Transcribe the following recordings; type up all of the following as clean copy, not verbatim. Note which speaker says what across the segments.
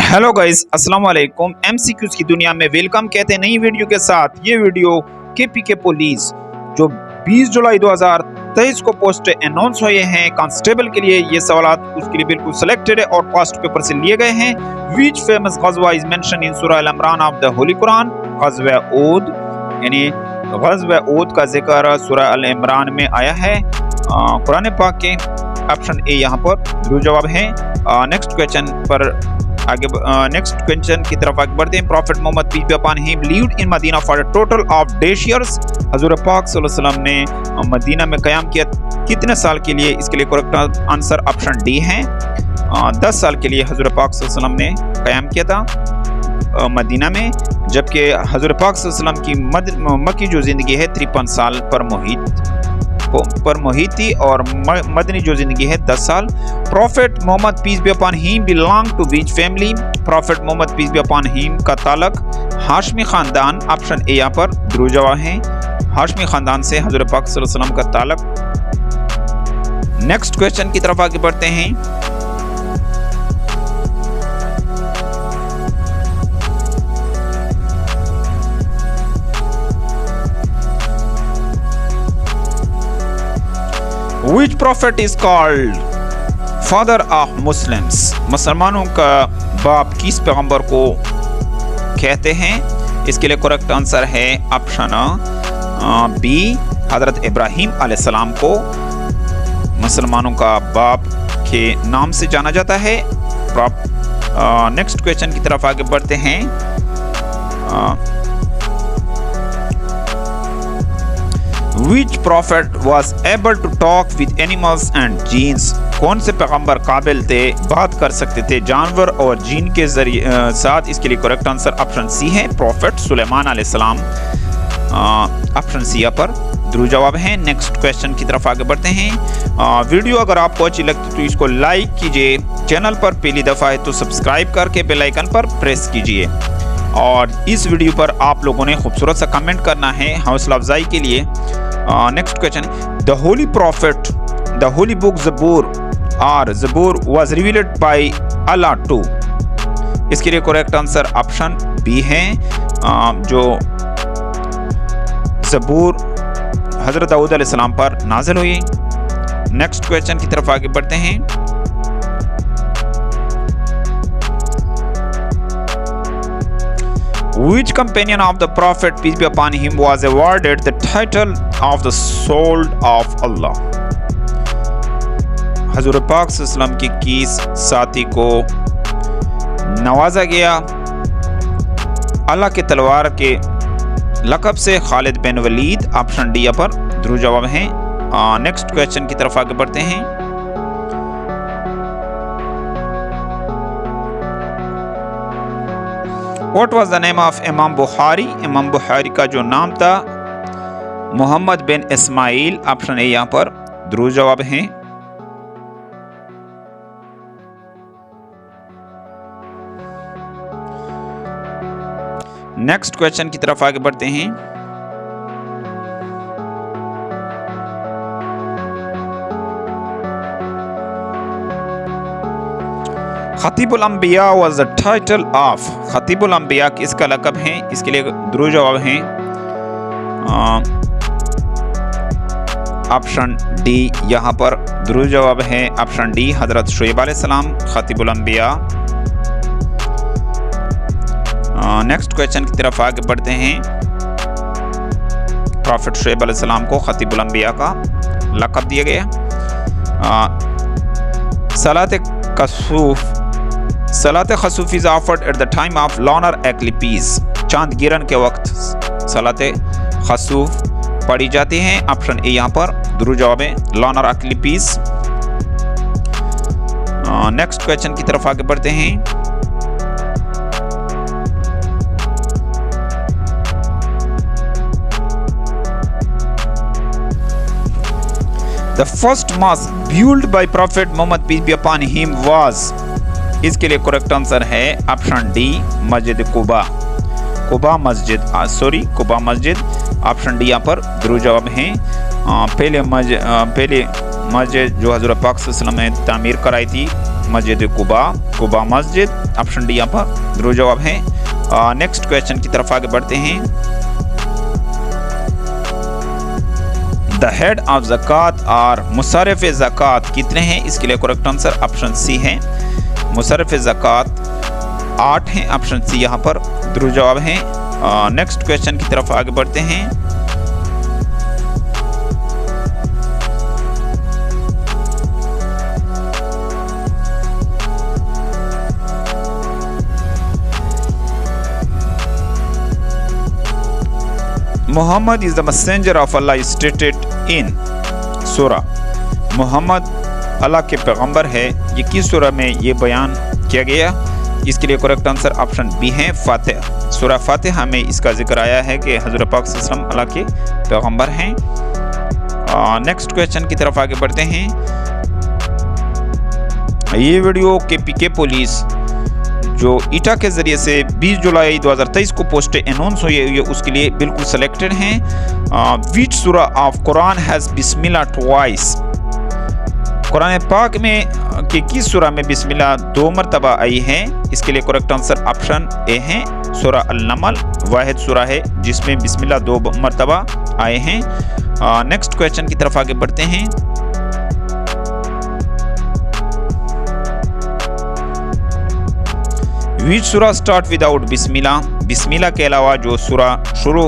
Speaker 1: Hello guys, अस्सलाम वालेकुम। MCQs की दुनिया में वेलकम कहते हैं नई वीडियो के साथ। ये वीडियो केपीके पुलिस जो 20 जुलाई 2023 को पोस्ट अनाउंस हुए हैं कांस्टेबल के लिए, ये सवाल उसके लिए बिल्कुल सिलेक्टेड है और पास्ट पेपर से लिए गए हैं। विच फेमस गज़वा इज मेंशन इन सूरह अल इमरान ऑफ द होली कुरान? गज़वा ऊद, यानी गज़वा ऊद का जिक्र सूरह अल इमरान में आया है कुरान पाक के। ऑप्शन ए यहाँ पर जरूर जवाब है। नेक्स्ट क्वेश्चन की तरफ आगे बढ़ते हैं। Prophet Muhammad peace be upon him lived in Medina for a total of dash years. हजूर पाक सल्लल्लाहु अलैहि वसल्लम ने मदीना में क़याम किया कितने साल के लिए? इसके लिए करेक्ट आंसर ऑप्शन डी है। 10 साल के लिए हजूर पाक सल्लल्लाहु अलैहि वसल्लम ने क़याम किया था मदीना में, जबकि हजूर पाक सल्लल्लाहु अलैहि वसल्लम की मक्की जो ज़िंदगी है 53 साल पर मुहिती और मदनी जो जिंदगी है 10 साल। Prophet Muhammad peace be upon him belong to which family? Prophet Muhammad peace be upon him का ताल्लुक हाशमी खानदान, ऑप्शन ए यहाँ पर जरूर जवाब है। हाशमी खानदान से हजूर पाक सल्लल्लाहु अलैहि वसल्लम का ताल्लुक। नेक्स्ट क्वेश्चन की तरफ आगे बढ़ते हैं। Which prophet is called father of Muslims? मुसलमानों का बाप किस पैगंबर को कहते हैं? इसके लिए करेक्ट आंसर है ऑप्शन बी, हजरत इब्राहीम अलैहिस्सलाम को मुसलमानों का बाप के नाम से जाना जाता है। नेक्स्ट क्वेश्चन की तरफ आगे बढ़ते हैं। Which prophet was able to talk with animals and jinns? कौन से पैगंबर काबिल थे, बात कर सकते थे जानवर और जीन के जरिए साथ? इसके लिए करेक्ट आंसर ऑप्शन सी है, प्रॉफेट सुलेमान अलैहिस्सलाम। ऑप्शन सी पर जरूर जवाब है। नेक्स्ट क्वेश्चन की तरफ आगे बढ़ते हैं। वीडियो अगर आपको अच्छी लगती तो इसको लाइक कीजिए, चैनल पर पहली दफ़ा है तो सब्सक्राइब करके बेल आइकन पर प्रेस कीजिए और इस वीडियो पर आप लोगों ने खूबसूरत सा कमेंट करना है हौसला अफजाई के लिए। Next question, the holy prophet the holy book Zabur was revealed by Allah to. इसके लिए करेक्ट आंसर ऑप्शन बी है, जो ज़बूर हजरत दाऊद अलैहिस्सलाम पर नाज़िल हुई। नेक्स्ट क्वेश्चन की तरफ आगे बढ़ते हैं। Which companion of the Prophet peace be upon him was awarded the title of the Soul of Allah? हजूर पाक सल्लल्लाहु अलैहि वसल्लम के किस साथी को नवाजा गया अल्लाह के तलवार के लक़ब से? खालिद बिन वलीद। ऑप्शन डी पर जरूर जवाब है। नेक्स्ट क्वेश्चन की तरफ आगे बढ़ते हैं। What was the name of इमाम बुखारी? इमाम बुखारी का जो नाम था मोहम्मद बिन इस्माइल। ऑप्शन ए यहाँ पर जरूर जवाब है। नेक्स्ट क्वेश्चन की तरफ आगे बढ़ते हैं। खतीबुल अंबिया वाज द टाइटल ऑफ। खतीबुल अंबिया किसका लक़ब है? इसके लिए जरूर जवाब है ऑप्शन डी यहाँ पर जरूर जवाब है। ऑप्शन डी हजरत शुएब अलैहिस्सलाम खतीबुल अंबिया। नेक्स्ट क्वेश्चन की तरफ आगे बढ़ते हैं। प्रॉफेट शुएब अलैहिस्सलाम को खतीबुल अंबिया का लक़ब दिया गया। सलात खसूफ is offered at the time of lunar eclipse. चांद गिरन के वक्त सलात खसूफ पढ़ी जाती है। ऑप्शन ए यहाँ पर जरूर जवाब है, लूनर एक्लिप्स। नेक्स्ट क्वेश्चन की तरफ आगे बढ़ते हैं। The first mosque build by prophet Muhammad peace be upon him was. इसके लिए करेक्ट आंसर है ऑप्शन डी, मस्जिद कुबा। कुबा मस्जिद। ऑप्शन डी यहाँ पर जरूर जवाब है। पहले मस्जिद जो हजूर पाक सल्लल्लाहु अलैहि वसल्लम ने तामीर कराई थी मस्जिद कुबा, कुबा मस्जिद, ऑप्शन डी यहाँ पर दुरुस्त जवाब है। नेक्स्ट क्वेश्चन की तरफ आगे बढ़ते हैं। द हेड ऑफ ज़कात और मुसर्रिफ ज़कात कितने हैं? इसके लिए करेक्ट आंसर ऑप्शन सी है। मुसर्रिफ ज़कात 8 हैं, ऑप्शन सी यहाँ पर दुरुस्त जवाब है। नेक्स्ट क्वेश्चन की तरफ आगे बढ़ते हैं। Muhammad is the messenger of Allah stated in सूरा। मोहम्मद अल्लाह के पैगंबर है, ये किस सूरा में ये बयान किया गया? इसके लिए करेक्ट आंसर ऑप्शन बी है, फातिहा। सूरा फातिहा में इसका जिक्र आया है कि हज़रत पाक सल्लल्लाहु अलैहि वसल्लम अल्लाह के पैगंबर हैं। नेक्स्ट क्वेश्चन की तरफ आगे बढ़ते हैं। ये वीडियो के पुलिस जो ईटा के ज़रिए से 20 जुलाई 2023 को पोस्ट अनाउंस हुई है, उसके लिए बिल्कुल सेलेक्टेड हैं। विच सूरा of Quran has Bismillah twice? Quran पाक में कि किस सूरा में बिस्मिल्लाह 2 मरतबा आई है? इसके लिए करेक्ट आंसर ऑप्शन ए है, सूरा अल-नमल वाहिद सूरा है जिसमें बिस्मिल्लाह 2 मरतबा आए हैं। नेक्स्ट क्वेश्चन की तरफ आगे बढ़ते हैं। विच सूरा स्टार्ट विदाउट बिस्मिल्लाह? बिस्मिल्लाह के अलावा जो सूरा शुरू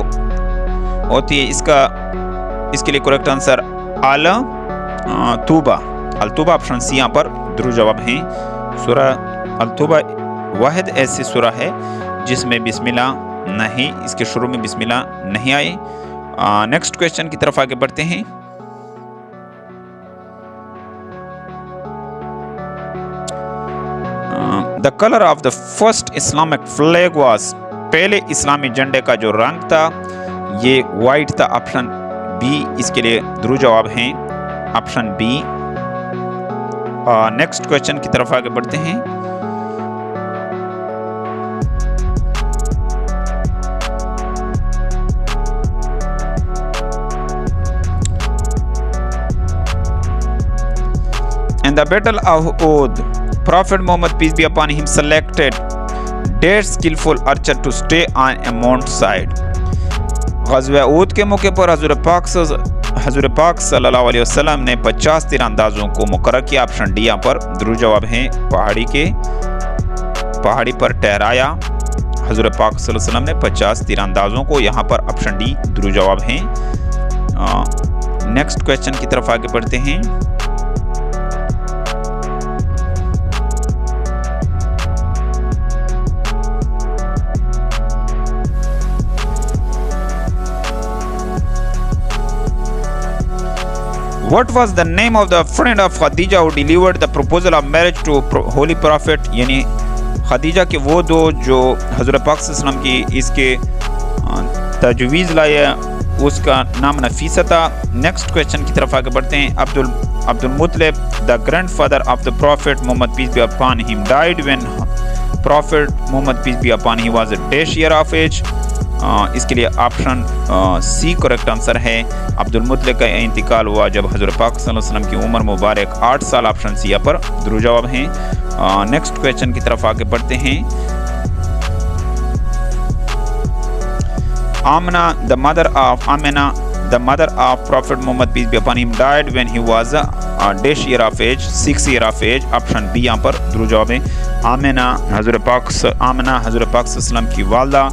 Speaker 1: होती है इसके लिए करेक्ट आंसर अल तूबा। अल तूबा ऑप्शन सी यहाँ पर दुरुस्त जवाब है। सूरा अल तूबा वाहिद ऐसी सूरा है जिसमें बिस्मिल्लाह नहीं, इसके शुरू में बिस्मिल्लाह नहीं आई। नेक्स्ट क्वेश्चन की तरफ आगे बढ़ते हैं। The colour of the first Islamic flag was, पहले इस्लामी झंडे का जो रंग था ये वाइट था, ऑप्शन बी इसके लिए दुरुस्त जवाब है, ऑप्शन बी। नेक्स्ट क्वेश्चन की तरफ आगे बढ़ते हैं। In the battle of Uhud, Prophet Muhammad peace be upon him selected डेढ़ skillful archer to stay on a mount side। ग़ज़वा ऊद के मौके पर हज़रत पाक सल्लल्लाहु अलैहि वसल्लम ने 50 तीरंदाजों को मुकर्रर किया, ऑप्शन डी यहाँ पर दुरुस्त जवाब है। पहाड़ी पर ठहराया हज़रत पाक सल्लल्लाहु अलैहि वसल्लम ने 50 तीरंदाजों को, यहाँ पर ऑप्शन डी दुरुस्त जवाब है। नेक्स्ट क्वेश्चन की तरफ आगे बढ़ते हैं। What was the name of the friend of Khadija who delivered the proposal of marriage to Holy Prophet? यानी खदीजा के वो दो जो हज़रत पाक सल्लल्लाहु अलैहि वसल्लम की इसके तजवीज़ लाए, उसका नाम नफीसा था। नेक्स्ट क्वेश्चन की तरफ आगे बढ़ते हैं। Abdul Muttalib the grandfather of the prophet Muhammad peace be upon him died when prophet Muhammad peace be upon he was a dash year of age. इसके लिए ऑप्शन सी करेक्ट आंसर है। अब्दुल मुत्तलिब का इंतकाल हुआ जब हज़रत पाक सल्लल्लाहु अलैहि वसल्लम की उम्र मुबारक 8 साल, ऑप्शन सी यहाँ पर दुरुस्त जवाब है। नेक्स्ट क्वेश्चन की तरफ आगे बढ़ते हैं। Amina the mother of prophet Muhammad peace be upon him died when he was dash year of age, 6 year of age, option B यहाँ पर दुरुस्त जवाब है। आमना हज़रत पाक सल्लल्लाहु अलैहि वसल्लम की वालदा,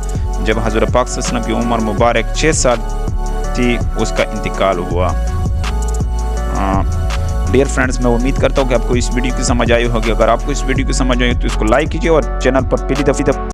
Speaker 1: जब हज़रत पाक सल्लल्लाहु अलैहि वसल्लम की उम्र मुबारक 6 साल थी उसका इंतकाल हुआ। डियर फ्रेंड्स, मैं उम्मीद करता हूँ कि आपको इस वीडियो की समझ आई होगी। अगर आपको इस वीडियो की समझ आई तो इसको लाइक कीजिए और चैनल पर पहली दफ़ा